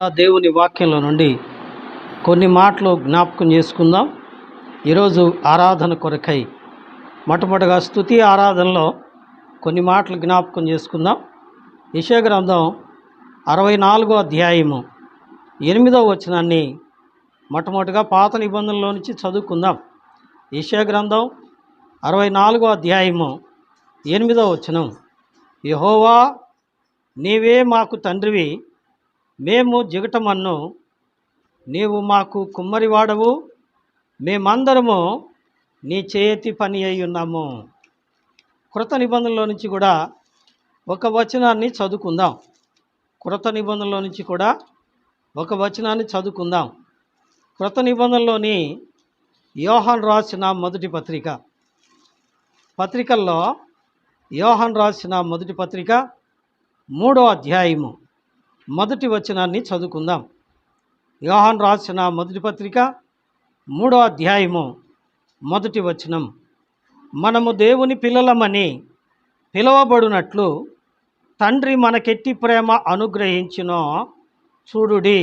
దేవుని వాక్యంలో నుండి కొన్ని మాటలు జ్ఞాపకం చేసుకుందాం. ఈరోజు ఆరాధన కొరకై మొట్టమొదటిగా స్తుతి ఆరాధనలో కొన్ని మాటలు జ్ఞాపకం చేసుకుందాం. యెషయా గ్రంథం 64వ అధ్యాయము 8వ వచనాన్ని మొట్టమొదటిగా పాత నిబంధనలో నుంచి చదువుకుందాం. యెషయా గ్రంథం 64వ అధ్యాయము 8వ వచనం. యెహోవా, నీవే మాకు తండ్రివి, మేము జిగటమన్ను, నీవు మాకు కుమ్మరివాడవు, మేమందరము నీ చేతి పని అయి ఉన్నాము. కృత నిబంధనలో నుంచి కూడా ఒక వచనాన్ని చదువుకుందాం. కృత నిబంధనలో నుంచి కూడా ఒక వచనాన్ని చదువుకుందాం. కృత నిబంధనలోని యోహాను రాసిన మొదటి పత్రికల్లో యోహాను రాసిన మొదటి పత్రిక 3వ అధ్యాయము మొదటి వచనాన్ని చదువుకుందాం. యోహాను రాసిన మొదటి పత్రిక 3వ అధ్యాయము మొదటి వచనం. మనము దేవుని పిల్లలమని పిలువబడినట్లు తండ్రి మనకెట్టి ప్రేమ అనుగ్రహించునో చూడుడి.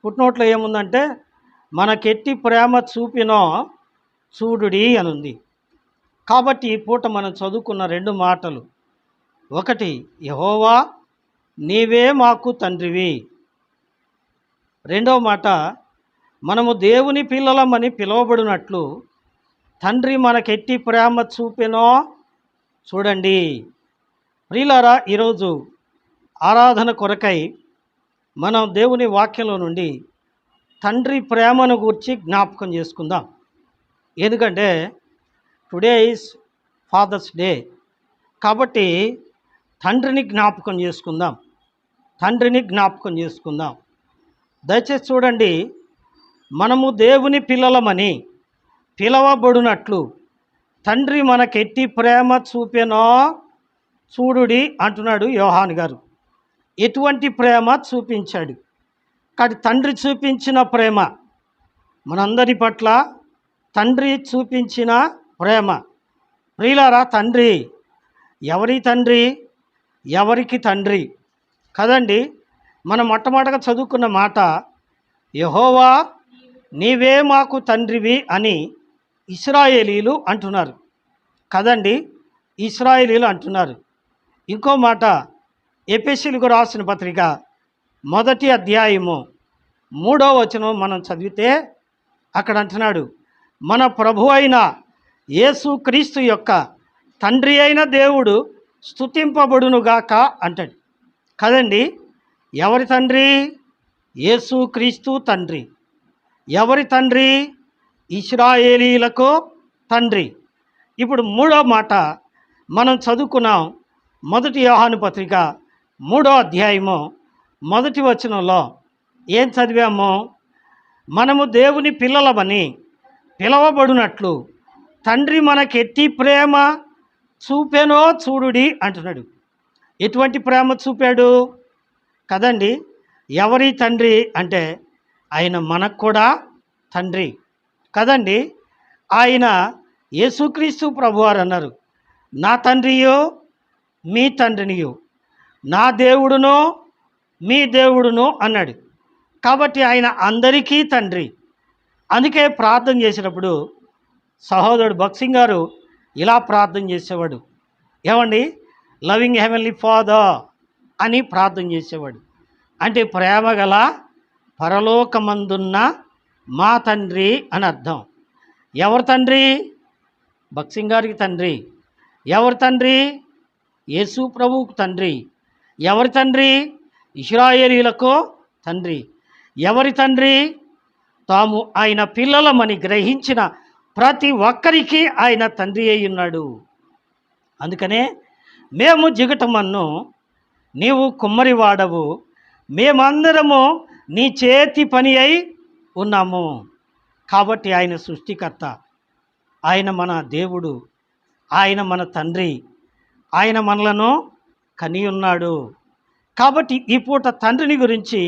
పుట్నోట్లో ఏముందంటే మనకెట్టి ప్రేమ చూపినో చూడుడి అనుంది. కాబట్టి ఈ పూట మనం చదువుకున్న రెండు మాటలు, ఒకటి యెహోవా నీవే మాకు తండ్రివి, రెండవ మాట మనము దేవుని పిల్లలమని పిలువబడినట్లు తండ్రి మనకెట్టి ప్రేమ చూపెనో చూడండి. ప్రియులారా, ఈరోజు ఆరాధన కొరకై మనం దేవుని వాక్యంలో నుండి తండ్రి ప్రేమను గురించి జ్ఞాపకం చేసుకుందాం. ఎందుకంటే టుడే ఈజ్ ఫాదర్స్ డే కాబట్టి తండ్రిని జ్ఞాపకం చేసుకుందాం. దయచేసి చూడండి, మనము దేవుని పిల్లలమని పిలవబడినట్లు తండ్రి మనకెట్టి ప్రేమ చూపెనో చూడుడి అంటున్నాడు యోహాను గారు. ఎటువంటి ప్రేమ చూపించాడు? కానీ తండ్రి చూపించిన ప్రేమ, మనందరి పట్ల తండ్రి చూపించిన ప్రేమ. ప్రియులారా, తండ్రి ఎవరికి తండ్రి కదండి. మనం మొట్టమొదటిగా చదువుకున్న మాట యెహోవా నీవే మాకు తండ్రివి అని ఇశ్రాయేలీలు అంటున్నారు కదండి. ఇశ్రాయేలీలు అంటున్నారు. ఇంకో మాట ఎఫెసీయులకు రాసిన పత్రిక 1వ అధ్యాయము 3వ వచనం మనం చదివితే అక్కడ అంటున్నాడు, మన ప్రభు అయిన యేసు క్రీస్తు యొక్క తండ్రి అయిన దేవుడు స్తుతింపబడునుగాక అంటాడు కదండి. ఎవరి తండ్రి? యేసు క్రీస్తు తండ్రి. ఎవరి తండ్రి? ఇశ్రాయేలీలకు తండ్రి. ఇప్పుడు మూడో మాట మనం చదువుకున్నాం. 1 యోహాను పత్రిక 3వ అధ్యాయము 1వ వచనంలో ఏం చదివాము? మనము దేవుని పిల్లలమని పిలవబడినట్లు తండ్రి మనకెట్టి ప్రేమ చూపెనో చూడుడి అంటున్నాడు. ఎటువంటి ప్రేమ చూపాడు కదండి. ఎవరి తండ్రి అంటే ఆయన మనకు కూడా తండ్రి కదండి. ఆయన యేసుక్రీస్తు ప్రభువారు అన్నారు, నా తండ్రియో మీ తండ్రినియో, నా దేవుడునో మీ దేవుడునో అన్నాడు. కాబట్టి ఆయన అందరికీ తండ్రి. అందుకే ప్రార్థన చేసినప్పుడు సహోదరుడు భక్సింగ్ గారు ఇలా ప్రార్థన చేసేవాడు, ఏమండి, లవింగ్ హెవెన్లీ ఫాదర్ అని ప్రార్థన చేసేవాడు. అంటే ప్రేమ గల పరలోకమందున్న మా తండ్రి అని అర్థం. ఎవరి తండ్రి? భక్సింగ్ గారికి తండ్రి. ఎవరి తండ్రి? యేసు ప్రభువుకు తండ్రి. ఎవరి తండ్రి? ఇశ్రాయేలీలకు తండ్రి. ఎవరి తండ్రి? తాము ఆయన పిల్లలమని గ్రహించిన ప్రతి ఒక్కరికి ఆయన తండ్రి అయి ఉన్నాడు. అందుకనే మేము జిగటమన్ను, నీవు కుమ్మరివాడవు, మేమందరము నీ చేతి పని అయి ఉన్నాము. కాబట్టి ఆయన సృష్టికర్త, ఆయన మన దేవుడు, ఆయన మన తండ్రి, ఆయన మనలను కని ఉన్నాడు. కాబట్టి ఈ పూట తండ్రిని గురించి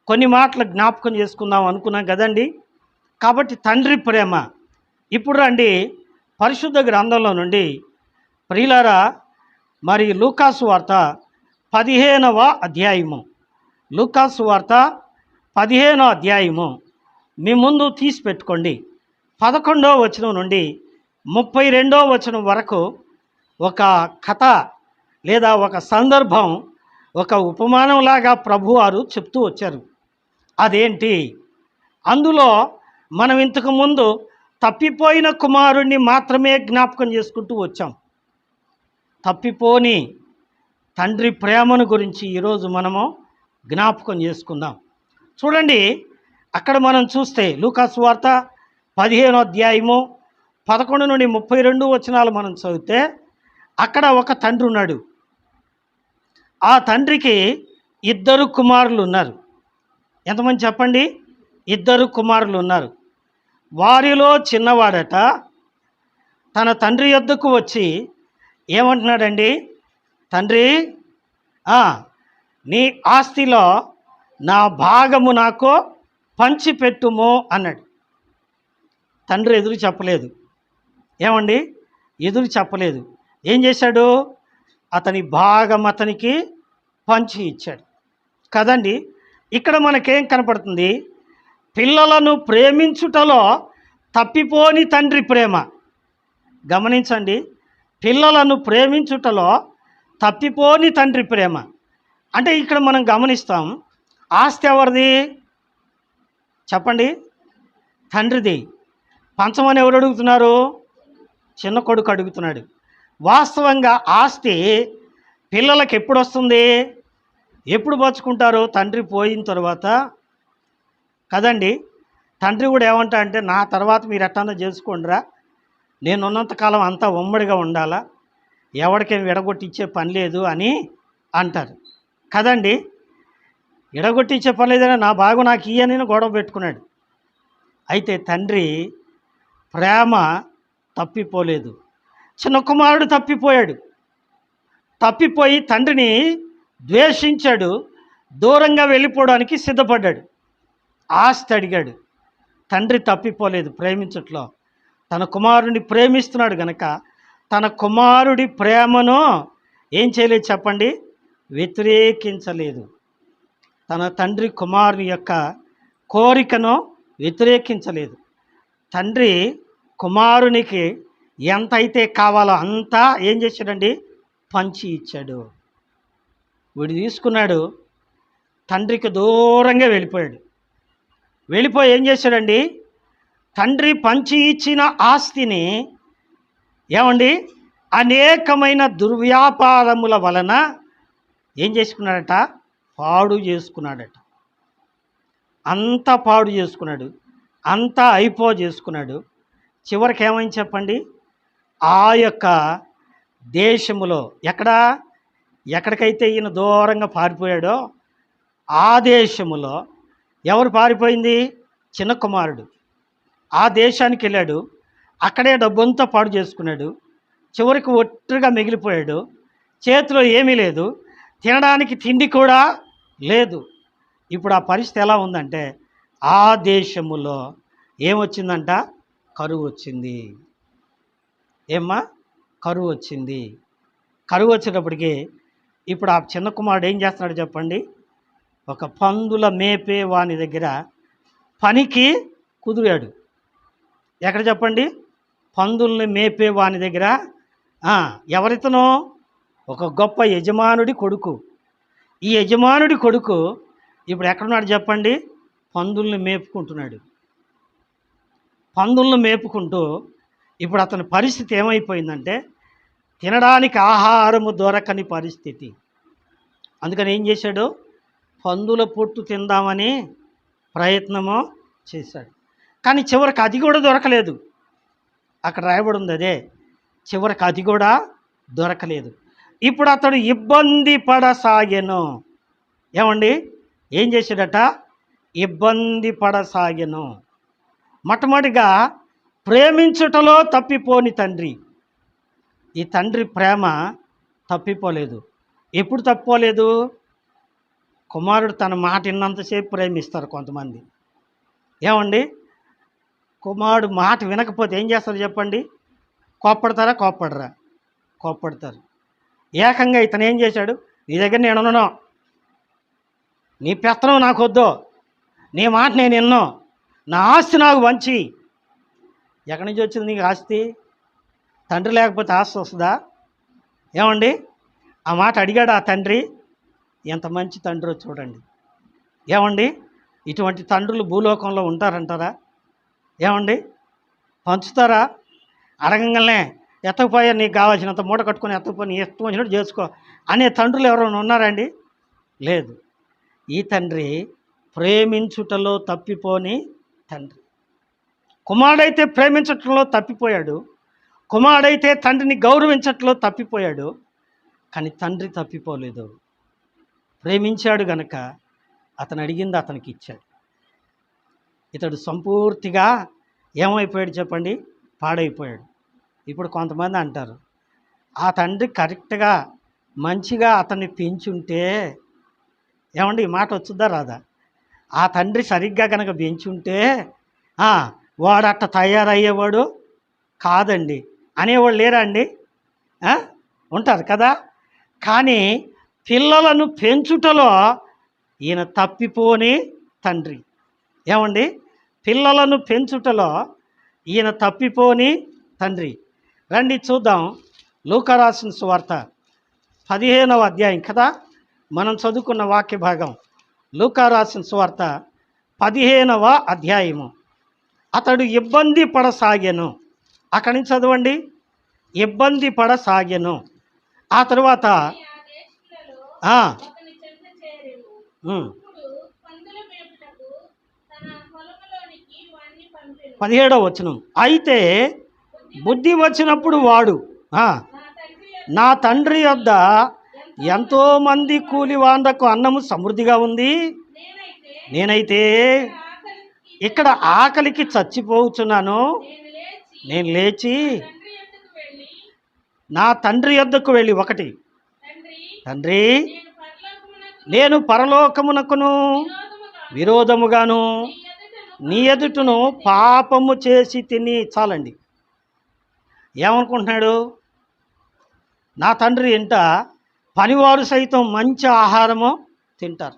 కొన్ని మాటలు జ్ఞాపకం చేసుకుందాం అనుకున్నాం కదండి. కాబట్టి తండ్రి ప్రేమ. ఇప్పుడు రండి పరిశుద్ధ గ్రంథంలో నుండి ప్రియులారా, మరి లూకాసు వార్త 15వ అధ్యాయము లూకాసు వార్త 15వ అధ్యాయము మీ ముందు తీసి పెట్టుకోండి. 11వ వచనం నుండి 32వ వచనం వరకు ఒక కథ లేదా ఒక సందర్భం, ఒక ఉపమానంలాగా ప్రభువారు చెప్తూ వచ్చారు. అదేంటి? అందులో మనం ఇంతకు ముందు తప్పిపోయిన కుమారుణ్ణి మాత్రమే జ్ఞాపకం చేసుకుంటూ వచ్చాం. తప్పిపోని తండ్రి ప్రేమను గురించి ఈరోజు మనము జ్ఞాపకం చేసుకుందాం. చూడండి, అక్కడ మనం చూస్తే లూకాసు వార్త 15వ అధ్యాయము 11 నుండి 32 వచనాలు మనం చదివితే అక్కడ ఒక తండ్రి ఉన్నాడు. ఆ తండ్రికి 2 కుమారులు ఉన్నారు. ఎంతమంది చెప్పండి? 2 కుమారులు ఉన్నారు. వారిలో చిన్నవాడట తన తండ్రి యొద్దకు వచ్చి ఏమంటున్నాడండి? తండ్రి, నీ ఆస్తిలో నా భాగము నాకు పంచిపెట్టుము అన్నాడు. తండ్రి ఎదురు చెప్పలేదు. ఏమండి? ఎదురు చెప్పలేదు. ఏం చేశాడు? అతని భాగం అతనికి పంచి ఇచ్చాడు కదండి. ఇక్కడ మనకేం కనపడుతుంది? పిల్లలను ప్రేమించుటలో తప్పిపోని తండ్రి ప్రేమ. గమనించండి, పిల్లలను ప్రేమించుటలో తప్పిపోని తండ్రి ప్రేమ. అంటే ఇక్కడ మనం గమనిస్తాం, ఆస్తి ఎవరిది చెప్పండి? తండ్రిది. పంచమని ఎవరు అడుగుతున్నారు? చిన్న కొడుకు అడుగుతున్నాడు. వాస్తవంగా ఆస్తి పిల్లలకు ఎప్పుడు వస్తుంది? ఎప్పుడు పంచుకుంటారు? తండ్రి పోయిన తర్వాత కదండి. తండ్రి కూడా ఏమంటా అంటే, నా తర్వాత మీరు ఎట్టన్నా చేసుకోండిరా, నేను ఉన్నంతకాలం అంతా ఉమ్మడిగా ఉండాలా, ఎవరికేం విడగొట్టించే పని లేదు అని అంటారు కదండి. విడగొట్టించే పని లేదని నా భాగం నాకు ఇయ్యని గొడవ పెట్టుకున్నాడు. అయితే తండ్రి ప్రేమ తప్పిపోలేదు. చిన్న కుమారుడు తప్పిపోయాడు. తప్పిపోయి తండ్రిని ద్వేషించాడు. దూరంగా వెళ్ళిపోవడానికి సిద్ధపడ్డాడు. ఆస్తి అడిగాడు. తండ్రి తప్పిపోలేదు ప్రేమించట్లో. తన కుమారుడిని ప్రేమిస్తున్నాడు గనక తన కుమారుడి ప్రేమను ఏం చేయలేదు చెప్పండి? వ్యతిరేకించలేదు. తన తండ్రి కుమారుని యొక్క కోరికను వ్యతిరేకించలేదు. తండ్రి కుమారునికి ఎంత అయితే కావాలో అంతా ఏం చేశాడండి? పంచి ఇచ్చాడు. వీడు తీసుకున్నాడు, తండ్రికి దూరంగా వెళ్ళిపోయాడు. వెళ్ళిపోయి ఏం చేశాడండి? తండ్రి పంచి ఇచ్చిన ఆస్తిని ఏమండి అనేకమైన దుర్వ్యాపారముల వలన ఏం చేసుకున్నాడట? పాడు చేసుకున్నాడట. అంతా పాడు చేసుకున్నాడు, అంతా చేసుకున్నాడు. చివరికి ఏమైంది చెప్పండి? ఆ యొక్క దేశములో ఎక్కడికైతే ఈయన దూరంగా పారిపోయాడో ఆ దేశములో ఎవరు పారిపోయింది? చిన్న కుమారుడు. ఆ దేశానికి వెళ్ళాడు. అక్కడే డబ్బంతా పాడు చేసుకున్నాడు. చివరికి ఒట్టుగా మిగిలిపోయాడు. చేతిలో ఏమీ లేదు, తినడానికి తిండి కూడా లేదు. ఇప్పుడు ఆ పరిస్థితి ఎలా ఉందంటే, ఆ దేశములో ఏమొచ్చిందంట? కరువు వచ్చింది. ఏమ్మా? కరువు వచ్చింది. కరువు వచ్చేటప్పటికి ఇప్పుడు ఆ చిన్న కుమారుడు ఏం చేస్తున్నాడు చెప్పండి? ఒక పందుల మేపే వాని దగ్గర పనికి కుదిరాడు. ఎక్కడ చెప్పండి? పందుల్ని మేపే వాని దగ్గర. ఎవరితనో? ఒక గొప్ప యజమానుడి కొడుకు. ఈ యజమానుడి కొడుకు ఇప్పుడు ఎక్కడున్నాడు చెప్పండి? పందుల్ని మేపుకుంటున్నాడు. పందులను మేపుకుంటూ ఇప్పుడు అతని పరిస్థితి ఏమైపోయిందంటే, తినడానికి ఆహారము దొరకని పరిస్థితి. అందుకని ఏం చేశాడు? పందుల పొట్టు తిందామని ప్రయత్నము చేశాడు. కానీ చివరికి అది కూడా దొరకలేదు. అక్కడ రాయబడి ఉంది అదే, చివరికి అది కూడా దొరకలేదు. ఇప్పుడు అతడు ఇబ్బంది పడసాగెను. ఏమండి? ఏం చేశాడట? ఇబ్బంది పడసాగెను. మొట్టమొదటిగా ప్రేమించుటలో తప్పిపోని తండ్రి. ఈ తండ్రి ప్రేమ తప్పిపోలేదు. ఎప్పుడు తప్పిపోలేదు? కుమారుడు తన మాట విన్నంతసేపు ప్రేమిస్తారు కొంతమంది. ఏమండి? కుమారుడు మాట వినకపోతే ఏం చేస్తారు చెప్పండి? కోప్పడతారా? కోప్పడరా? కోప్పడతారు. ఏకంగా ఇతను ఏం చేశాడు? నీ దగ్గర నేను ఉన్నాను, నీ పెత్తనం నాకు వద్దు, నీ మాట నేను విన్నో, నా ఆస్తి నాకు వంచి. ఎక్కడి నుంచి వచ్చింది నీకు ఆస్తి? తండ్రి లేకపోతే ఆస్తి వస్తుందా? ఏమండి, ఆ మాట అడిగాడు ఆ తండ్రి. ఎంత మంచి తండ్రో చూడండి. ఏమండి, ఇటువంటి తండ్రులు భూలోకంలో ఉంటారంటారా? ఏమండి, పంచుతారా? అడగంగానే ఎత్తకపోయా, నీకు కావాల్సినంత మూట కట్టుకొని ఎత్తకపోయి నీ ఇష్టం వచ్చినట్టు చేసుకో అనే తండ్రులు ఎవరైనా ఉన్నారండి? లేదు. ఈ తండ్రి ప్రేమించుటలో తప్పిపోని తండ్రి. కుమారుడైతే ప్రేమించటంలో తప్పిపోయాడు, కుమారుడైతే తండ్రిని గౌరవించటంలో తప్పిపోయాడు. కానీ తండ్రి తప్పిపోలేదు. ప్రేమించాడు గనక అతను అడిగింది అతనికి ఇచ్చాడు. ఇతడు సంపూర్తిగా ఏమైపోయాడు చెప్పండి? పాడైపోయాడు. ఇప్పుడు కొంతమంది అంటారు, ఆ తండ్రి కరెక్ట్గా మంచిగా అతన్ని పెంచుంటే, ఏమండి ఈ మాట వచ్చుద్దా రాదా? ఆ తండ్రి సరిగ్గా కనుక పెంచుంటే వాడు అట్ట తయారయ్యేవాడు కాదండి అనేవాళ్ళు లేరా అండి? ఉంటారు కదా. కానీ పిల్లలను పెంచుటలో ఈయన తప్పిపోని తండ్రి. ఏమండి, పిల్లలను పెంచుటలో ఈయన తప్పిపోని తండ్రి. రండి చూద్దాం. లూకా రాసిన సువార్త 15వ అధ్యాయం కదా మనం చదువుకున్న వాక్య భాగం. లూకా రాసిన సువార్త 15వ అధ్యాయము. అతడు ఇబ్బంది పడసాగెను. అక్కడి నుంచి చదవండి. ఇబ్బంది పడసాగెను. ఆ తర్వాత 17వ వచనం. అయితే బుద్ధి వచ్చినప్పుడు వాడు నా తండ్రి యొద్ద ఎంతోమంది కూలివాండ్రకు అన్నము సమృద్ధిగా ఉంది, నేనైతే ఇక్కడ ఆకలికి చచ్చిపోతున్నాను. నేను లేచి నా తండ్రి యొద్దకు వెళ్ళి, ఒకటి, తండ్రి నేను పరలోకమునకును విరోధముగాను నీ ఎదుటను పాపము చేసి తిని. చాలండి. ఏమనుకుంటున్నాడు? నా తండ్రి ఇంట పనివారు సైతం మంచి ఆహారము తింటారు,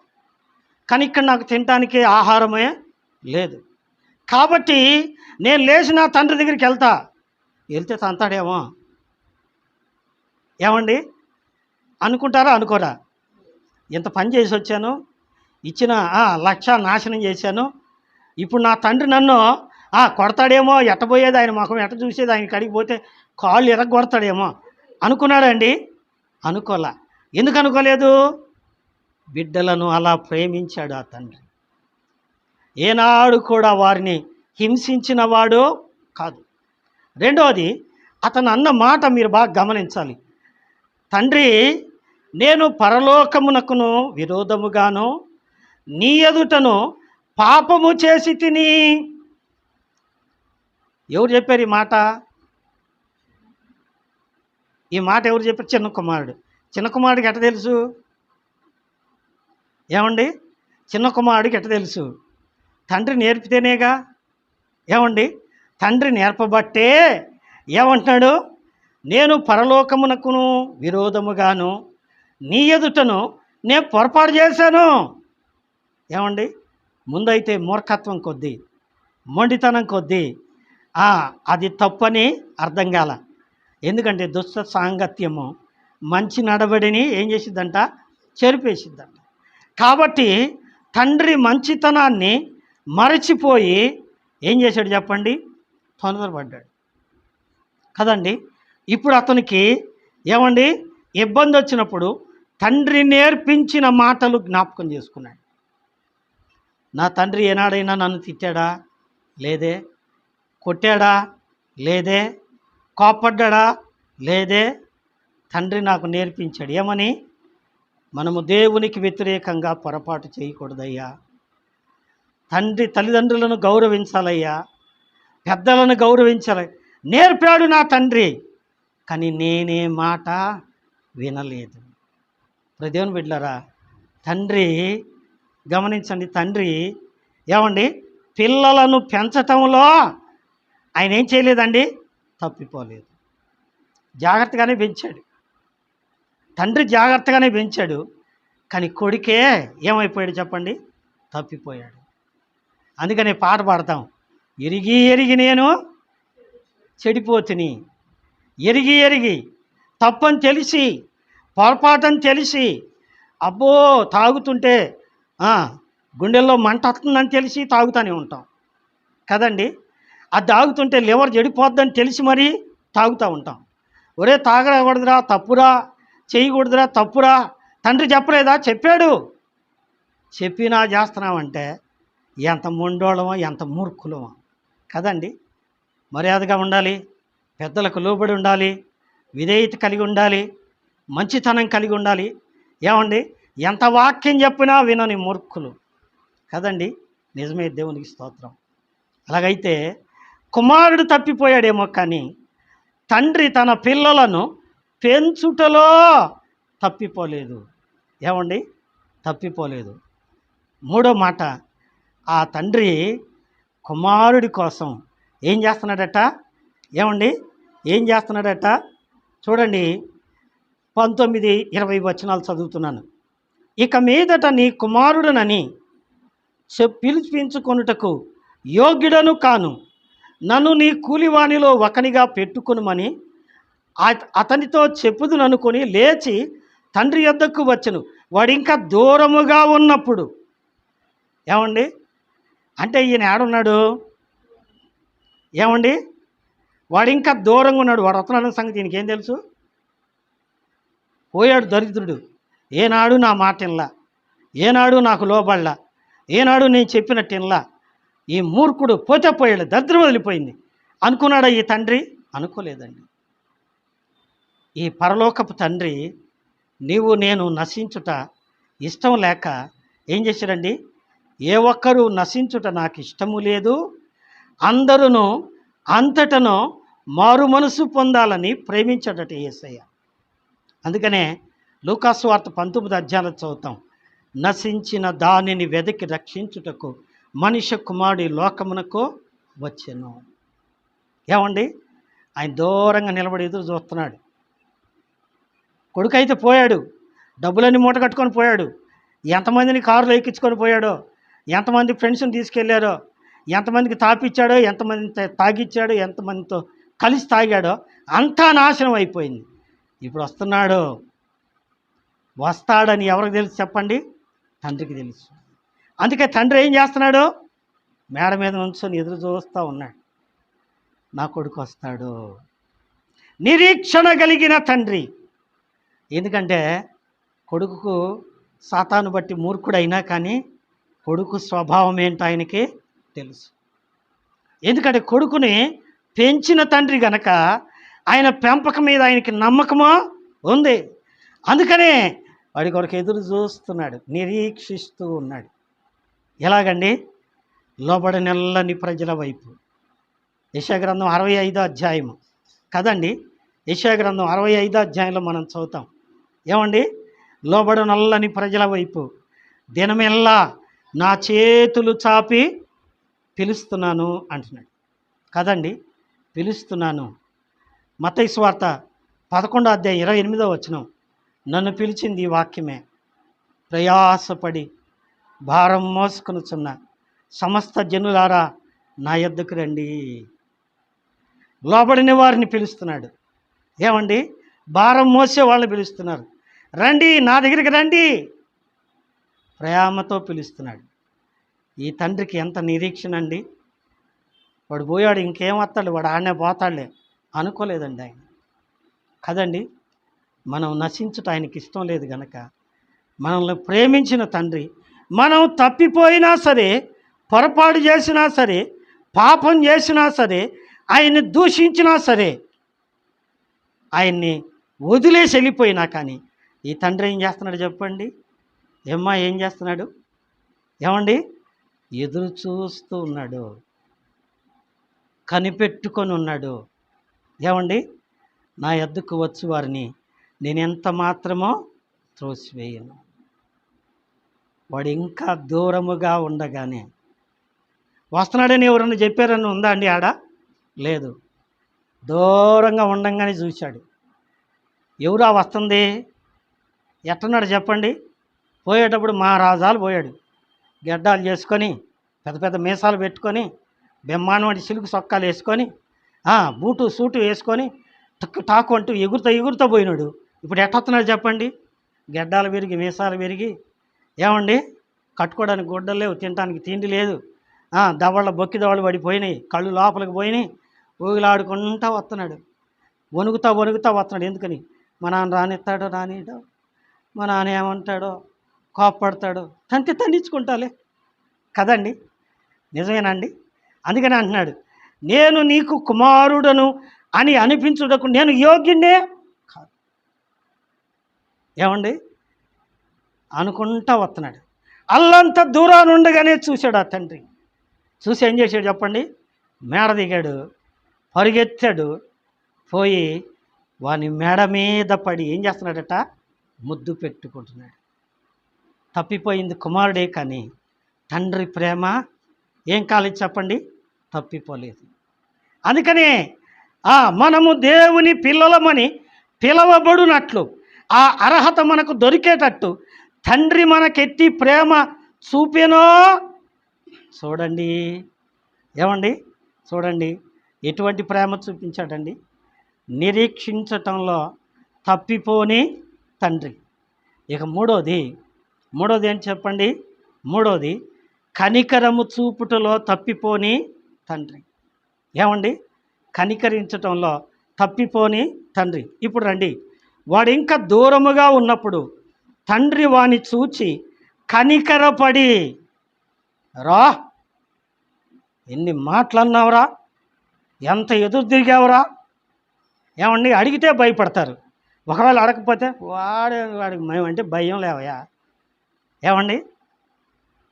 కానీ ఇక్కడ నాకు తినటానికి ఆహారమే లేదు. కాబట్టి నేను లేచి నా తండ్రి దగ్గరికి వెళ్తే తంతాడేమో. ఏమండి, అనుకుంటారా అనుకోరా? ఇంత పని చేసి వచ్చాను, ఇచ్చిన 1,00,000 నాశనం చేశాను, ఇప్పుడు నా తండ్రి నన్ను కొడతాడేమో, ఎట్టబోయేది ఆయన ముఖం ఎట్ట చూసేది, ఆయన కడిగి పోతే కాళ్ళు ఎరగొడతాడేమో అనుకున్నాడండి? అనుకోలే. ఎందుకు అనుకోలేదు? బిడ్డలను అలా ప్రేమించాడు ఆ తండ్రి. ఏనాడు కూడా వారిని హింసించిన వాడు కాదు. రెండవది, అతను అన్న మాట మీరు బాగా గమనించాలి. తండ్రి నేను పరలోకమునకును విరోధముగాను నీ ఎదుటను పాపము చేసి తిని. ఎవరు చెప్పారు ఈ మాట? ఈ మాట ఎవరు చెప్పారు? చిన్న కుమారుడు. చిన్న కుమారుడికి ఎట్ట తెలుసు? ఏమండి, చిన్న కుమారుడికి ఎట్ట తెలుసు? తండ్రి నేర్పితేనేగా. ఏమండి, తండ్రి నేర్పబట్టే ఏమంటున్నాడు? నేను పరలోకమునకును విరోధముగాను నీ ఎదుటను నేను పొరపాటు చేశాను. ఏమండి, ముందైతే మూర్ఖత్వం కొద్దీ, మొండితనం కొద్దీ అది తప్పని అర్థం కాల. ఎందుకంటే దుష్ట సాంగత్యము మంచి నడవడిని ఏం చేసిద్దంట? చెరిపేసిద్దంట. కాబట్టి తండ్రి మంచితనాన్ని మరచిపోయి ఏం చేశాడు చెప్పండి? తొందరపడ్డాడు కదండి. ఇప్పుడు అతనికి ఏమండి ఇబ్బంది వచ్చినప్పుడు తండ్రి నేర్పించిన మాటలు జ్ఞాపకం చేసుకున్నాడు. నా తండ్రి ఏనాడైనా నన్ను తిట్టాడా? లేదే. కొట్టాడా? లేదే. కోపడ్డా? లేదే. తండ్రి నాకు నేర్పించాడు. ఏమని? మనము దేవునికి వ్యతిరేకంగా పొరపాటు చేయకూడదయ్యా, తల్లిదండ్రులను గౌరవించాలయ్యా, పెద్దలను గౌరవించాలి నేర్పాడు నా తండ్రి. కానీ నేనే మాట వినలేదు. దేవుని బిడ్డలారా, తండ్రి గమనించండి, తండ్రి ఏమండి పిల్లలను పెంచటంలో ఆయన ఏం చేయలేదండి? తప్పిపోలేదు. జాగ్రత్తగానే పెంచాడు. తండ్రి జాగ్రత్తగానే పెంచాడు. కానీ కొడుకే ఏమైపోయాడు చెప్పండి? తప్పిపోయాడు. అందుకని పాట పాడతాం, ఎరిగి ఎరిగి నేను చెడిపోతుని, ఎరిగి ఎరిగి తప్పని తెలిసి, పొరపాటని తెలిసి, అబ్బో తాగుతుంటే గుండెల్లో మంట వస్తుందని తెలిసి తాగుతూనే ఉంటాం కదండి. అది తాగుతుంటే లివర్ చెడిపోద్దని తెలిసి మరీ తాగుతూ ఉంటాం. ఒరే తాగకూడదురా, తప్పురా, చేయకూడదురా, తప్పురా, తండ్రి చెప్పలేదా? చెప్పాడు. చెప్పినా చేస్తున్నామంటే ఎంత మొండోళమో, ఎంత మూర్ఖులమో కదండి. మర్యాదగా ఉండాలి, పెద్దలకు లోబడి ఉండాలి, విధేయత కలిగి ఉండాలి, మంచితనం కలిగి ఉండాలి. ఏమండి, ఎంత వాక్యం చెప్పినా వినని మూర్ఖులు కదండి. నిజమే, దేవునికి స్తోత్రం. అలాగైతే కుమారుడు తప్పిపోయాడేమో, కానీ తండ్రి తన పిల్లలను పెంచుటలో తప్పిపోలేదు. ఏమండి, తప్పిపోలేదు. మూడో మాట, ఆ తండ్రి కుమారుడి కోసం ఏం చేస్తున్నాడట? ఏమండి, ఏం చేస్తున్నాడట? చూడండి, 19-20 వచనాలు చదువుతున్నాను. ఇక మీదట నీ కుమారుడనని పిలిపించుకొనుటకు యోగ్యుడను కాను, నన్ను నీ కూలివానిలో ఒకనిగా పెట్టుకొనుమని అతనితో చెప్పుదుననుకొని లేచి తండ్రి యొద్దకు వచ్చెను. వాడు ఇంకా దూరముగా ఉన్నప్పుడు, ఏమండి, అంటే ఈయన ఏడున్నాడు? ఏమండి, వాడు ఇంకా దూరంగా ఉన్నాడు. వాడు వస్తున్నాడన్న సంగతి ఈయనకేం తెలుసు? పోయాడు దరిద్రుడు. ఏనాడు నా మాట ఇన్లా, ఏనాడు నాకు లోబడలా, ఏనాడు నేను చెప్పినట్టు ఇన్లా, ఈ మూర్ఖుడు పోతే పోయాడు, దరిద్రం వదిలిపోయింది అనుకున్నాడా ఈ తండ్రి? అనుకోలేదండి. ఈ పరలోకపు తండ్రి నీవు నేను నశించుట ఇష్టం లేక ఏం చేశాడండి? ఏ ఒక్కరూ నశించుట నాకు ఇష్టము లేదు, అందరూ అంతటను మారు మనసు పొందాలని ప్రేమించాడట యేసయ్య. అందుకనే లూకాసు వార్త 19 అధ్యాయాలు చదువుతాం. నశించిన దానిని వెదకి రక్షించుటకు మనిషి కుమారుడి లోకమునకు వచ్చెను. ఏమండి, ఆయన దూరంగా నిలబడి ఎదురు చూస్తున్నాడు. కొడుకైతే పోయాడు, డబ్బులన్నీ మూట కట్టుకొని పోయాడు, ఎంతమందిని కారులో ఎక్కించుకొని పోయాడో, ఎంతమంది ఫ్రెండ్స్ని తీసుకెళ్ళారో, ఎంతమందికి తాపిచ్చాడో, ఎంతమంది తాగిచ్చాడో, ఎంతమందితో కలిసి తాగాడో, అంతా నాశనం అయిపోయింది. ఇప్పుడు వస్తున్నాడు. వస్తాడని ఎవరికి తెలుసు చెప్పండి? తండ్రికి తెలుసు. అందుకే తండ్రి ఏం చేస్తున్నాడు? మేడ మీద నుంచొని ఎదురు చూస్తూ ఉన్నాడు. నా కొడుకు వస్తాడు. నిరీక్షణ కలిగిన తండ్రి. ఎందుకంటే కొడుకుకు సాతాను బట్టి మూర్ఖుడైనా కానీ కొడుకు స్వభావం ఏంటో ఆయనకి తెలుసు. ఎందుకంటే కొడుకుని పెంచిన తండ్రి గనక ఆయన పెంపకం మీద ఆయనకి నమ్మకమో ఉంది. అందుకనే వాడి కొరకు ఎదురు చూస్తున్నాడు, నిరీక్షిస్తూ ఉన్నాడు. ఎలాగండి? లోబడనెల్లని ప్రజల వైపు. యెషయా గ్రంథం 65 అధ్యాయము కదండి. యెషయా గ్రంథం 65 అధ్యాయంలో మనం చదువుతాం. ఏమండి? లోబడనల్లని ప్రజల వైపు దినమెల్లా నా చేతులు చాపి పిలుస్తున్నాను అంటున్నాడు కదండి. పిలుస్తున్నాను. మత్తయి సువార్త 11 అధ్యాయం 28వ వచనం, నన్ను పిలిచింది ఈ వాక్యమే, ప్రయాసపడి భారం మోసుకొనుచున్న సమస్త జనులారా నా యొద్దకు రండి. లోబడిన వారిని పిలుస్తున్నాడు. ఏమండి? భారం మోసే వాళ్ళని పిలుస్తున్నారు. రండి, నా దగ్గరికి రండి, ప్రేమతో పిలుస్తున్నాడు. ఈ తండ్రికి ఎంత నిరీక్షణ అండి. వాడు పోయాడు, ఇంకేం వస్తాడు, వాడు ఆడనే పోతాడులే అనుకోలేదండి ఆయన కదండి. మనం నశించుట ఆయనకి ఇష్టం లేదు గనక మనల్ని ప్రేమించిన తండ్రి మనం తప్పిపోయినా సరే, పొరపాటు చేసినా సరే, పాపం చేసినా సరే, ఆయన్ని దూషించినా సరే, ఆయన్ని వదిలేసి వెళ్ళిపోయినా కానీ ఈ తండ్రి ఏం చేస్తున్నాడు చెప్పండి? ఏం చేస్తున్నాడు? ఏమండి? ఎదురు చూస్తూ ఉన్నాడు, కనిపెట్టుకొని ఉన్నాడు. ఏమండి? నా యొద్దకు వచ్చి వారిని నేను ఎంత మాత్రమో త్రోసివేయను. వాడు ఇంకా దూరముగా ఉండగానే వస్తున్నాడని ఎవరన్నా చెప్పారని ఉందా అండి ఆడ? లేదు. దూరంగా ఉండంగానే చూశాడు. ఎవరా వస్తుంది? ఎట్టున్నాడు చెప్పండి? పోయేటప్పుడు మహారాజాలు పోయాడు. గెడ్డాలు చేసుకొని పెద్ద పెద్ద మీసాలు పెట్టుకొని బెమ్మానం వంటి సిలుకు సొక్కాలు వేసుకొని బూటు సూటు వేసుకొని టాకు అంటూ ఎగురుతా పోయినాడు. ఇప్పుడు ఎట్టొస్తున్నాడు చెప్పండి? గెడ్డాలు పెరిగి మీసాలు పెరిగి, ఏమండి, కట్టుకోవడానికి గుడ్డలు లేవు, తినడానికి తిండి లేదు, దవళ్ళ బొక్కి దవళ్ళు పడిపోయినాయి, కళ్ళు లోపలికి పోయినాయి, ఊగిలాడుకుంటా వస్తున్నాడు. వణుకుతా వస్తున్నాడు. ఎందుకని? మా నాన్న రానిడో, మా నాన్న ఏమంటాడో, కోప్పడతాడో, తండించుకుంటాలే కదండి. నిజమేనండి? అందుకని అంటున్నాడు, నేను నీకు కుమారుడను అని అనిపించుటకు నేను యోగ్యుడే కాదు. ఏమండి, అనుకుంటా వస్తున్నాడు. అల్లంత దూరాన్ని ఉండగానే చూశాడు ఆ తండ్రి. చూసి ఏం చేశాడు చెప్పండి? మేడ దిగాడు, పరిగెత్తాడు, పోయి వాని మేడ మీద పడి ఏం చేస్తున్నాడట? ముద్దు పెట్టుకుంటున్నాడు. తప్పిపోయింది కుమారుడే, కానీ తండ్రి ప్రేమ ఏం కాలేదు చెప్పండి? తప్పిపోలేదు. అందుకనే మనము దేవుని పిల్లలమని పిలవబడునట్లు ఆ అర్హత మనకు దొరికేటట్టు తండ్రి మనకెట్టి ప్రేమ చూపెనో చూడండి. ఏమండి, చూడండి ఎటువంటి ప్రేమ చూపించాడండి. నిరీక్షించటంలో తప్పిపోని తండ్రి. ఇక మూడోది ఏంటి చెప్పండి? మూడోది కనికరము చూపుటలో తప్పిపోని తండ్రి. ఏమండి, కనికరించటంలో తప్పిపోని తండ్రి. ఇప్పుడు రండి, వాడు ఇంకా దూరముగా ఉన్నప్పుడు తండ్రి వాని చూచి కనికరపడి, రా, ఎన్ని మాటలు అన్నావురా, ఎంత ఎదురు తిరిగావురా. ఏమండి, అడిగితే భయపడతారు. ఒకవేళ అడగకపోతే వాడికి మేమంటే భయం లేవయా. ఏమండి,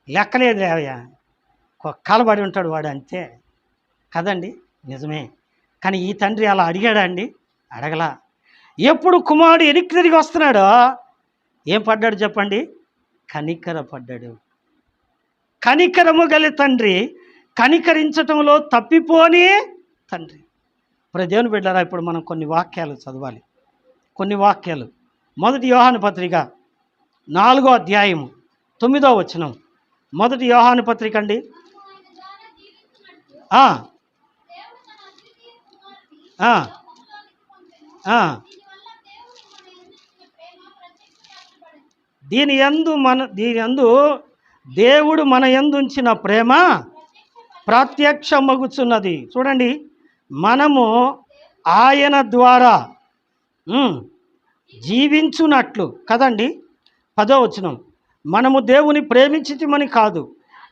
లెక్కలేదు లేవయా, కుక్కలబడి ఉంటాడు వాడు, అంతే కదండి. నిజమే. కానీ ఈ తండ్రి అలా అడిగాడా అండి? అడగలా. ఎప్పుడు కుమారుడు ఎనికి తిరిగి వస్తున్నాడో ఏం పడ్డాడు చెప్పండి? కనికర పడ్డాడు. కనికరము గల తండ్రి, కనికరించటంలో తప్పిపోని తండ్రి. ఇప్పుడు దేవుని బిడ్డలారా, ఇప్పుడు మనం కొన్ని వాక్యాలు చదవాలి. కొన్ని వాక్యాలు. మొదటి యోహాను పత్రిక 4వ అధ్యాయము 9వ వచనం. మొదటి యోహాను పత్రిక అండి. దీని యందు దేవుడు మన యందు ఉంచిన ప్రేమ ప్రత్యక్షమగుచున్నది. చూడండి, మనము ఆయన ద్వారా జీవించున్నట్లు కదండి. 10వ వచనం, మనము దేవుని ప్రేమించితిమని కాదు,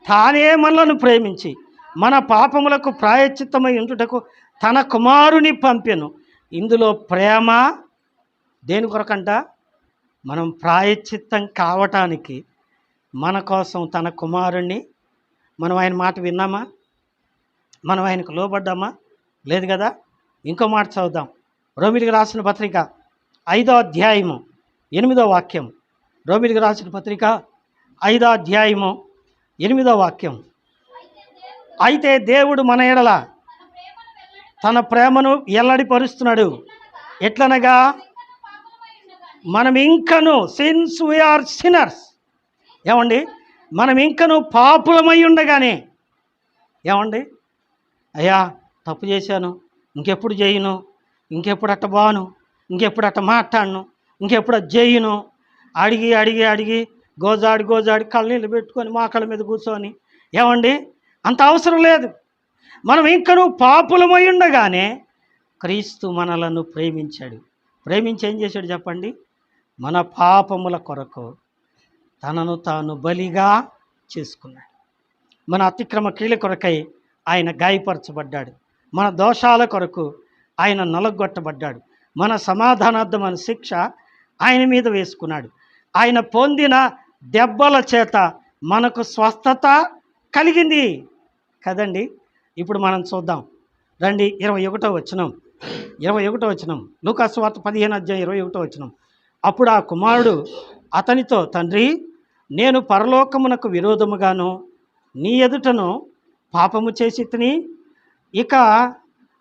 తానే మనలను ప్రేమించి మన పాపములకు ప్రాయశ్చిత్తమై ఉంటుటకు తన కుమారుని పంపెను. ఇందులో ప్రేమ దేని కొరకంట? మనం ప్రాయశ్చిత్తం కావటానికి మన కోసం తన కుమారుణ్ణి. మనం ఆయన మాట విన్నామా? మనం ఆయనకు లోబడ్డామా? లేదు కదా. ఇంకో మాట చదువుదాం. రోమిలికి రాసిన పత్రిక 5వ అధ్యాయము 8వ వాక్యం. రోమిలికి రాసిన పత్రిక 5వ అధ్యాయము 8వ వాక్యం. అయితే దేవుడు మన ఎడల తన ప్రేమను ఎల్లడిపరుస్తున్నాడు. ఎట్లనగా, మనం ఇంకను, సిన్స్ వీఆర్ సిన్నర్స్, ఏమండి, మనం ఇంకను పాపులమై ఉండగానే, ఏమండి, అయ్యా తప్పు చేశాను, ఇంకెప్పుడు చేయను, ఇంకెప్పుడు అట్ట బాను, ఇంకెప్పుడు అట్ట మాట్లాడను, ఇంకెప్పుడు అది చేయను, అడిగి గోజాడి కళ్ళనీళ్ళు పెట్టుకొని మా కళ్ళ మీద కూర్చొని, ఏమండి, అంత అవసరం లేదు. మనం ఇంకను పాపులమై ఉండగానే క్రీస్తు మనలను ప్రేమించాడు. ప్రేమించి ఏం చేశాడు చెప్పండి? మన పాపముల కొరకు తనను తాను బలిగా చేసుకున్నాడు. మన అతిక్రమ క్రియల కొరకై ఆయన గాయపరచబడ్డాడు. మన దోషాల కొరకు ఆయన నలగొట్టబడ్డాడు. మన సమాధానార్థమైన శిక్ష ఆయన మీద వేసుకున్నాడు. ఆయన పొందిన దెబ్బల చేత మనకు స్వస్థత కలిగింది కదండి. ఇప్పుడు మనం చూద్దాం రండి. 21వ వచనం లూకాసు వార్త 15వ అధ్యాయం 21వ వచనం. అప్పుడు ఆ కుమారుడు అతనితో, తండ్రి, నేను పరలోకమునకు విరోధముగాను నీ ఎదుటను పాపము చేసి తిని, ఇక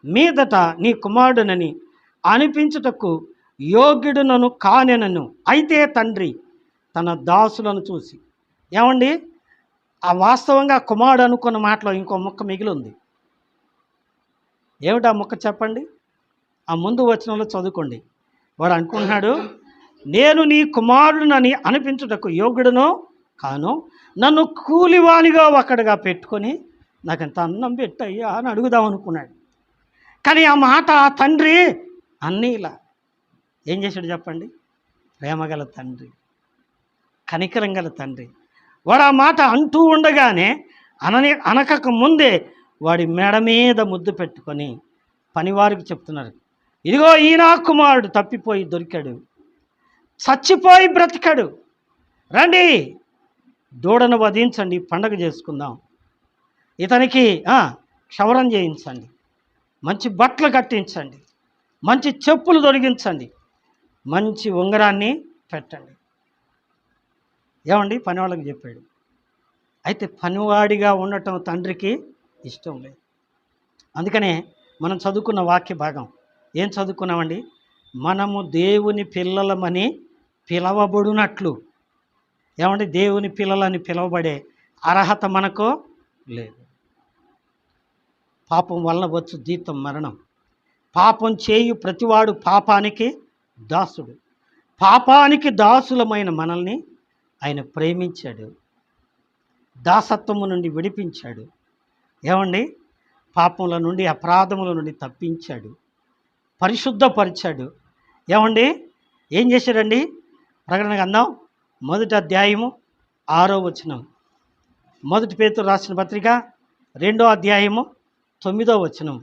మీదట నీ కుమారుడునని అనిపించుటకు యోగ్యుడునను కానెనను. అయితే తండ్రి, తన దాసులను చూసి. ఏమండి, ఆ వాస్తవంగా కుమారుడు అనుకున్న మాటలో ఇంకో ముక్క మిగిలి ఉంది. ఏమిటి ఆ ముక్క చెప్పండి? ఆ ముందు వచనంలో చదువుకోండి. వాడు అనుకుంటున్నాడు, నేను నీ కుమారుడినని అనిపించుటకు యోగ్యుడనో కాను, నన్ను కూలివానిగా ఒక్కడిగా పెట్టుకొని నాకంత అన్నం పెట్టయ్యా అని అడుగుదాం అనుకున్నాడు. కానీ ఆ మాట ఆ తండ్రి అన్నీ ఇలా ఏం చేశాడు చెప్పండి? ప్రేమగల తండ్రి, కనికరం గల తండ్రి. వాడు ఆ మాట అంటూ ఉండగానే అనకక ముందే వాడి మెడ మీద ముద్దు పెట్టుకొని పనివారికి చెప్తున్నారు, ఇదిగో ఈయన కుమారుడు తప్పిపోయి దొరికాడు, చచ్చిపోయి బ్రతికాడు, రండి దూడను వధించండి, పండగ చేసుకుందాం, ఇతనికి క్షవరం చేయించండి, మంచి బట్టలు కట్టించండి, మంచి చెప్పులు తొలగించండి, మంచి ఉంగరాన్ని పెట్టండి. ఏమండి, పనివాళ్ళకి చెప్పాడు. అయితే పనివాడిగా ఉండటం తండ్రికి ఇష్టం లేదు. అందుకనే మనం చదువుకున్న వాక్య భాగం ఏం చదువుకున్నామండి? మనము దేవుని పిల్లలమని పిలవబడినట్లు. ఏమండి, దేవుని పిల్లలని పిలవబడే అర్హత మనకు లేదు. పాపం వలన వచ్చు జీతం మరణం. పాపం చేయు ప్రతివాడు పాపానికి దాసుడు. పాపానికి దాసులమైన మనల్ని ఆయన ప్రేమించాడు, దాసత్వము నుండి విడిపించాడు. ఏమండి, పాపముల నుండి అపరాధముల నుండి తప్పించాడు, పరిశుద్ధపరిచాడు. ఏమండి, ఏం చేశాడండి? ప్రకటన గ్రంథం 1వ అధ్యాయము 6వ వచనం, 1 పేతురు రాసిన పత్రిక 2వ అధ్యాయము 9వ వచనం,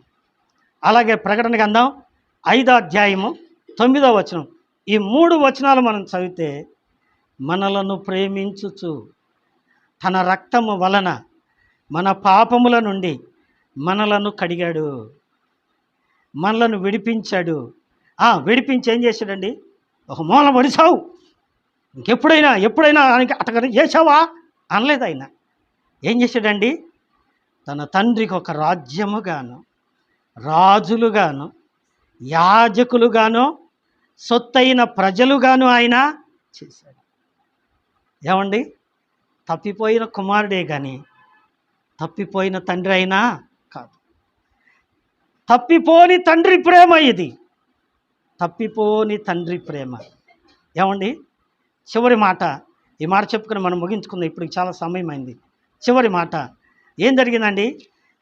అలాగే ప్రకటన గ్రంథం 5వ అధ్యాయము 9వ వచనం. ఈ 3 వచనాలు మనం చదివితే, మనలను ప్రేమించుచు తన రక్తము వలన మన పాపముల నుండి మనలను కడిగాడు, మనలను విడిపించాడు. విడిపించి ఏం చేశాడండి? ఒక మూల పడిసావు, ఎప్పుడైనా అతను చేసావా అనలేదు ఆయన. ఏం చేశాడండి? తన తండ్రికి ఒక రాజ్యముగాను, రాజులుగాను, యాజకులుగాను, సొత్తైన ప్రజలుగాను ఆయన చేశాడు. ఏమండి, తప్పిపోయిన కుమారుడే కానీ తప్పిపోయిన తండ్రి అయినా కాదు. తప్పిపోని తండ్రి ప్రేమ ఇది, తప్పిపోని తండ్రి ప్రేమ. ఏమండి, చివరి మాట, ఈ మాట చెప్పుకొని మనం ముగించుకుందాం, ఇప్పుడు చాలా సమయం అయింది. చివరి మాట ఏం జరిగిందండి?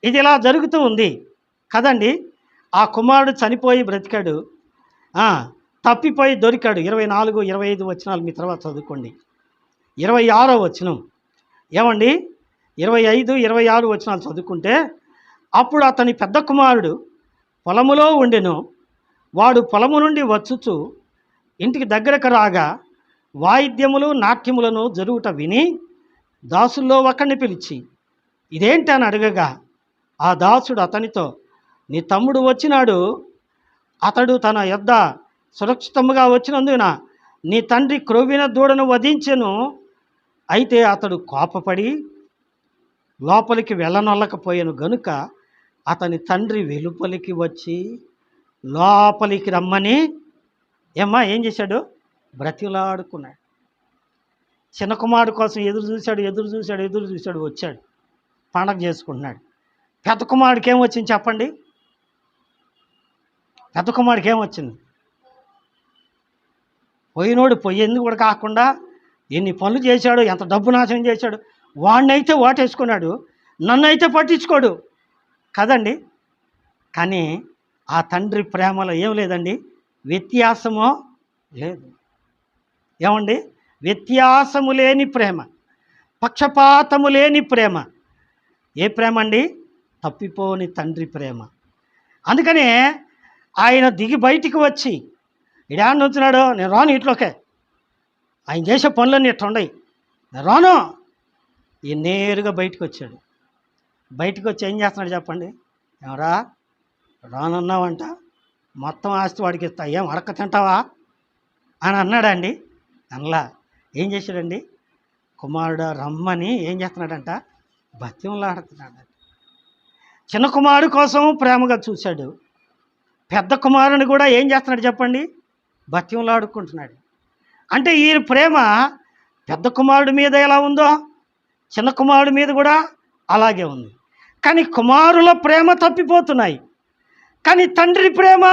ఇది ఇలా జరుగుతూ ఉంది కదండి. ఆ కుమారుడు చనిపోయి బ్రతికాడు, తప్పిపోయి దొరికాడు. 24, 25 వచనాలు మీ తర్వాత చదువుకోండి. 26వ వచనం. ఏమండి, 25, 26 వచనాలు చదువుకుంటే, అప్పుడు అతని పెద్ద కుమారుడు పొలములో ఉండెను. వాడు పొలము నుండి వచ్చుచు ఇంటికి దగ్గరకు రాగా వాయిద్యములు నాట్యములను జరుగుట విని దాసుల్లో ఒకరిని పిలిచి ఇదేంటి అని అడగగా, ఆ దాసుడు అతనితో, నీ తమ్ముడు వచ్చినాడు, అతడు తన యొద్ద సురక్షితముగా వచ్చినందున నీ తండ్రి క్రొవ్విన దూడను వధించెను. అయితే అతడు కోపపడి లోపలికి వెళ్ళనొల్లకపోయాను గనుక అతని తండ్రి వెలుపలికి వచ్చి లోపలికి రమ్మని ఏం చేశాడు? బ్రతిలాడుకున్నాడు. చిన్న కుమారుడు కోసం ఎదురు చూశాడు, వచ్చాడు, పండగ చేసుకుంటున్నాడు. పెద్ద కుమారుడికి ఏమొచ్చింది చెప్పండి? పెద్ద కుమారుడికి ఏమొచ్చింది? పోయినోడు పోయేందుకు కూడా కాకుండా ఎన్ని పనులు చేశాడు, ఎంత డబ్బు నాశనం చేశాడు. వాడినైతే ఓటేసుకున్నాడు, నన్నైతే పట్టించుకోడు కదండి. కానీ ఆ తండ్రి ప్రేమలో ఏం లేదండి, వ్యత్యాసమో లేదు. ఏమండి, వ్యత్యాసము లేని ప్రేమ, పక్షపాతము లేని ప్రేమ. ఏ ప్రేమ అండి? తప్పిపోని తండ్రి ప్రేమ. అందుకనే ఆయన దిగి బయటికి వచ్చి, ఇడాన్ని వచ్చినాడు, నేను రాను ఇంట్లోకే, ఆయన చేసే పనులన్నీ ఇట్లా ఉండయి, నేను రాను. ఈ నేరుగా బయటకు వచ్చాడు. బయటకు వచ్చి ఏం చేస్తున్నాడు చెప్పండి? ఎవరా రానున్నావంట, మొత్తం ఆస్తి వాడికి ఇస్తా, ఏం అడక్క తింటావా అని అన్నాడండి. అనలా. ఏం చేశాడండి? కుమారుడు రమ్మని ఏం చేస్తున్నాడంట? బతిమలాడుతున్నాడు. చిన్న కుమారుడు కోసం ప్రేమగా చూశాడు. పెద్ద కుమారుని కూడా ఏం చేస్తున్నాడు చెప్పండి? బతిమలాడుకుంటున్నాడు. అంటే ఈయన ప్రేమ పెద్ద కుమారుడి మీద ఎలా ఉందో చిన్న కుమారుడి మీద కూడా అలాగే ఉంది. కానీ కుమారుల ప్రేమ తప్పిపోతున్నాయి, కానీ తండ్రి ప్రేమ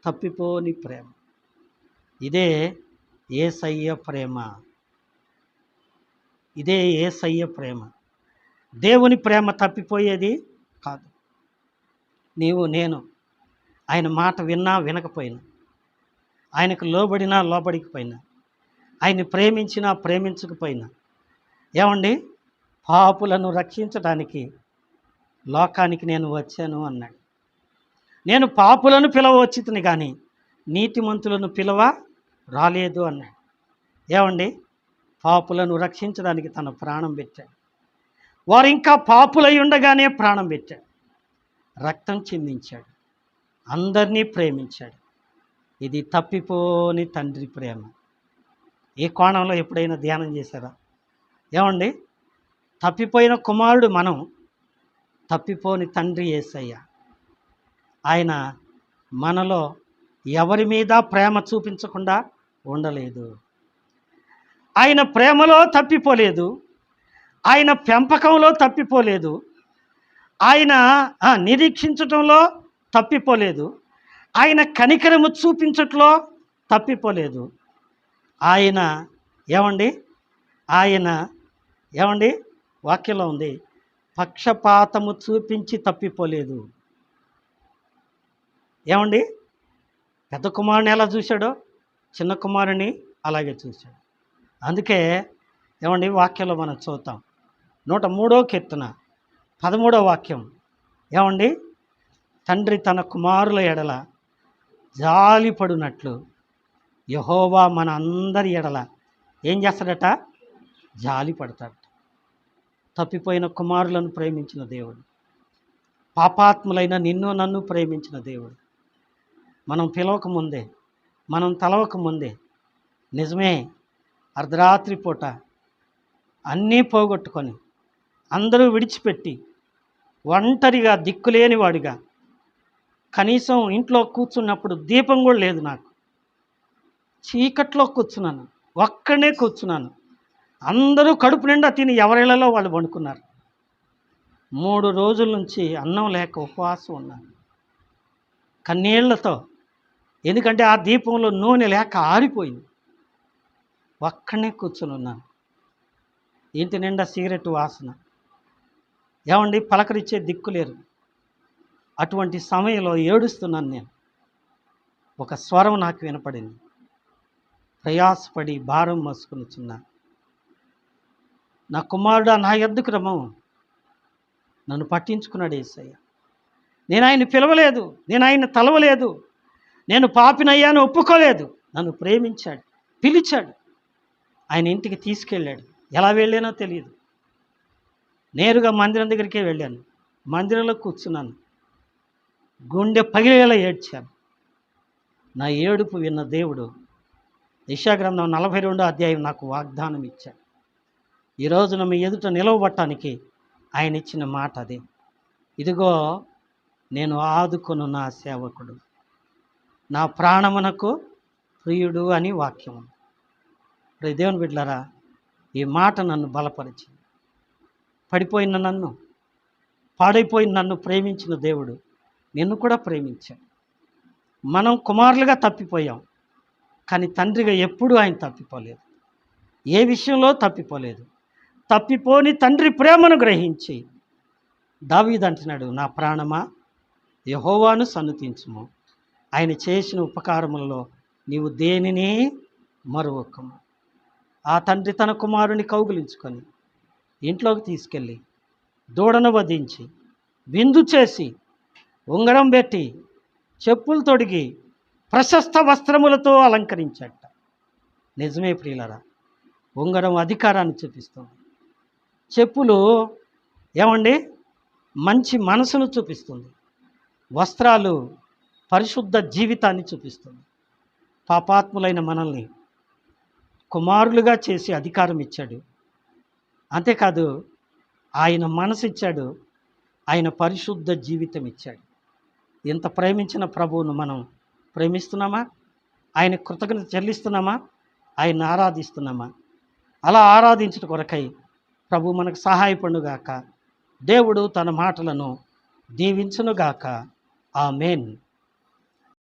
తప్పిపోని ప్రేమ. ఇదే యేసయ్య ప్రేమ. ఇదే యేసయ్య ప్రేమ. దేవుని ప్రేమ తప్పిపోయేది కాదు. నీవు నేను ఆయన మాట విన్నా వినకపోయినా, ఆయనకు లోబడినా లోబడికపోయినా, ఆయన్ని ప్రేమించినా ప్రేమించకపోయినా, ఏమండి, పాపులను రక్షించడానికి లోకానికి నేను వచ్చాను అన్నాడు. నేను పాపులను పిలవ వచ్చితిని కానీ నీతిమంతులను పిలవ రాలేదు అన్నాడు. ఏమండి, పాపులను రక్షించడానికి తన ప్రాణం పెట్టాడు. వారు ఇంకా పాపులై ఉండగానే ప్రాణం పెట్టాడు, రక్తం చిందించాడు, అందరినీ ప్రేమించాడు. ఇది తప్పిపోని తండ్రి ప్రేమ. ఈ కోణంలో ఎప్పుడైనా ధ్యానం చేశారా? ఏమండి, తప్పిపోయిన కుమారుడు మనం, తప్పిపోని తండ్రి యేసయ్య. ఆయన మనలో ఎవరి మీద ప్రేమ చూపించకుండా ఉండలేదు. ఆయన ప్రేమలో తప్పిపోలేదు, ఆయన పెంపకంలో తప్పిపోలేదు, ఆయన నిరీక్షించటంలో తప్పిపోలేదు, ఆయన కనికరము చూపించట్లో తప్పిపోలేదు. ఆయన ఏమండి వాక్యంలో ఉంది, పక్షపాతము చూపించి తప్పిపోలేదు. ఏమండి, పెద్ద కుమారుని ఎలా చూశాడో చిన్న కుమారుని అలాగే చూశాడు. అందుకే ఏమండి వాక్యంలో మనం చూద్దాం, 103వ కీర్తన 13వ వాక్యం. ఏమండి, తండ్రి తన కుమారుల ఎడల జాలిపడినట్లు యెహోవా మన అందరి ఎడల ఏం చేస్తాడట? జాలి పడతాడట. తప్పిపోయిన కుమారులను ప్రేమించిన దేవుడు, పాపాత్ములైన నిన్ను నన్ను ప్రేమించిన దేవుడు. మనం పిలవకముందే, మనం తలవకముందే, నిజమే, అర్ధరాత్రి పూట అన్నీ పోగొట్టుకొని అందరూ విడిచిపెట్టి ఒంటరిగా దిక్కులేని వాడిగా, కనీసం ఇంట్లో కూర్చున్నప్పుడు దీపం కూడా లేదు నాకు, చీకట్లో కూర్చున్నాను, ఒక్కనే కూర్చున్నాను. అందరూ కడుపు నిండా తిని ఎవరిళ్లలో వాళ్ళు వండుకున్నారు. 3 రోజుల నుంచి అన్నం లేక ఉపవాసం ఉన్నాను కన్నీళ్లతో. ఎందుకంటే ఆ దీపంలో నూనె లేక ఆరిపోయింది. ఒక్కనే కూర్చుని ఉన్నాను, ఇంటి నిండా సిగరెట్ వాసన. ఏమండి, పలకరించే దిక్కులేరు. అటువంటి సమయంలో ఏడుస్తున్నాను నేను. ఒక స్వరం నాకు వినపడింది, ప్రయాసపడి భారం మోసుకొనిచున్నా నా కుమారుడా నా యొద్దకు రమ్మము. నన్ను పట్టించుకున్నాడు యేసయ్య. నేను ఆయన్ని పిలవలేదు, నేను ఆయన్ని తలవలేదు, నేను పాపినయ్యాను ఒప్పుకోలేదు. నన్ను ప్రేమించాడు, పిలిచాడు, ఆయన ఇంటికి తీసుకెళ్ళాడు. ఎలా వెళ్ళానో తెలియదు. నేరుగా మందిరం దగ్గరికే వెళ్ళాను, మందిరంలో కూర్చున్నాను, గుండె పగిలేలా ఏడ్చాను. నా ఏడుపు విన్న దేవుడు యెషయా గ్రంథం 42వ అధ్యాయం నాకు వాగ్దానం ఇచ్చాడు. ఈ రోజున మీ ఎదుట నిలవబట్టడానికి ఆయన ఇచ్చిన మాట అదే. ఇదిగో నేను ఆదుకొను నా సేవకుడు, నా ప్రాణమునకు ప్రియుడు అని వాక్యం. ఇప్పుడు దేవుని బిడ్డలారా, ఈ మాట నన్ను బలపరిచింది. పడిపోయిన నన్ను, పాడైపోయిన నన్ను ప్రేమించిన దేవుడు నిన్ను కూడా ప్రేమించాడు. మనం కుమారులుగా తప్పిపోయాం, కానీ తండ్రిగా ఎప్పుడూ ఆయన తప్పిపోలేదు, ఏ విషయంలో తప్పిపోలేదు. తప్పిపోని తండ్రి ప్రేమను గ్రహించి దావీదు అంటున్నాడు, నా ప్రాణమా యెహోవాను సన్నుతించుము, ఆయన చేసిన ఉపకారములలో నీవు దేనిని మరువకము. ఆ తండ్రి తన కుమారుని కౌగిలించుకొని ఇంట్లోకి తీసుకెళ్ళి దూడను వధించి విందు చేసి ఉంగరం పెట్టి చెప్పులు తొడిగి ప్రశస్త వస్త్రములతో అలంకరించట. నిజమే ప్రియులరా, ఉంగరం అధికారాన్ని చూపిస్తుంది, చెప్పులు ఏమండి మంచి మనసును చూపిస్తుంది, వస్త్రాలు పరిశుద్ధ జీవితాన్ని చూపిస్తుంది. పాపాత్ములైన మనల్ని కుమారులుగా చేసి అధికారం ఇచ్చాడు. అంతేకాదు ఆయన మనసు ఇచ్చాడు, ఆయన పరిశుద్ధ జీవితం ఇచ్చాడు. ఇంత ప్రేమించిన ప్రభువును మనం ప్రేమిస్తున్నామా? ఆయన కృతజ్ఞత చెల్లిస్తున్నామా? ఆయన ఆరాధిస్తున్నామా? అలా ఆరాధించుట కొరకై ప్రభు మనకు సహాయపడుగాక. దేవుడు తన మాటలను దీవించునుగాక. ఆమేన్.